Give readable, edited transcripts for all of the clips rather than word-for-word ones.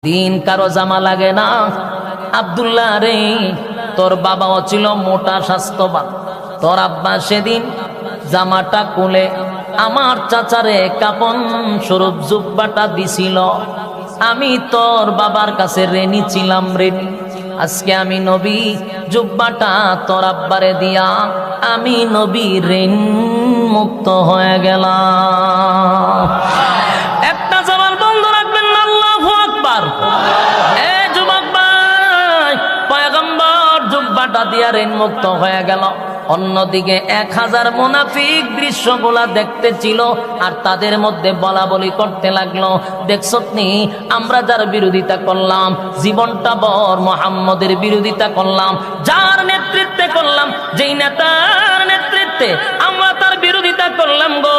দিন কারো জামা লাগে না। আব্দুল্লাহ রে, তোর বাবাও ছিল মোটা স্বাস্থ্যবান, তোর আব্বা সেদিন জামাটা খুলে আমার চাচারে কাপন স্বরূপ জুব্বাটা দিছিল। আমি তোর বাবার কাছে ঋণী ছিলাম, ঋণী। আজকে আমি নবী জুব্বাটা তোর আব্বারে দিয়া আমি নবী ঋণ মুক্ত হয়ে গেলাম। একটা জবান বন্ধ রাখবেন না, আল্লাহু আকবার। এ যুবক ভাই, পয়গম্বর জুব্বাটা দিয়া ঋণ মুক্ত হয়ে গেল। অন্যদিকে 1000 মুনাফিক দৃশ্যগুলা দেখতে ছিল আর তাদের মধ্যে বলা বলি করতে লাগলো, দেখছনি আমরা যার বিরোধিতা করলাম, জীবনটা বর মুহাম্মদের বিরোধিতা করলাম, যার নেতৃত্বে করলাম, যেই নেতার নেতৃত্বে আমরা তার বিরোধিতা করলাম গো,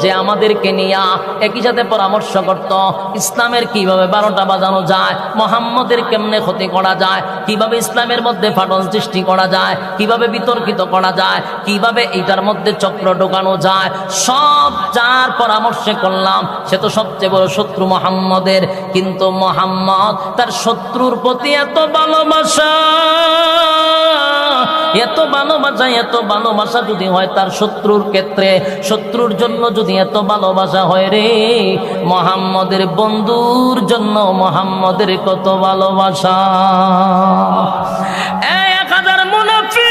যে আমাদেরকে নিয়ে একই সাথে পরামর্শ করত ইসলামের কিভাবে 12টা বাজানো যায়, মুহাম্মদের কেমনে ক্ষতি করা যায়, কিভাবে ইসলামের মধ্যে ফাটল সৃষ্টি করা যায়, কিভাবে বিতর্কিত করা যায়, কিভাবে এটার মধ্যে চক্র ঢোকানো যায়, সব যার পরামর্শে করলাম সে তো সবচেয়ে বড় শত্রু মুহাম্মদের। কিন্তু মুহাম্মদ তার শত্রুর প্রতি এত ভালোবাসা, এত ভালোবাসা, এত ভালোবাসা যদি হয় তার শত্রুর ক্ষেত্রে, শত্রুর জন্য যদি এত ভালোবাসা হয় রে, মুহাম্মদের বন্ধুর জন্য মুহাম্মদের কত ভালোবাসা। 1000 মুনাফিক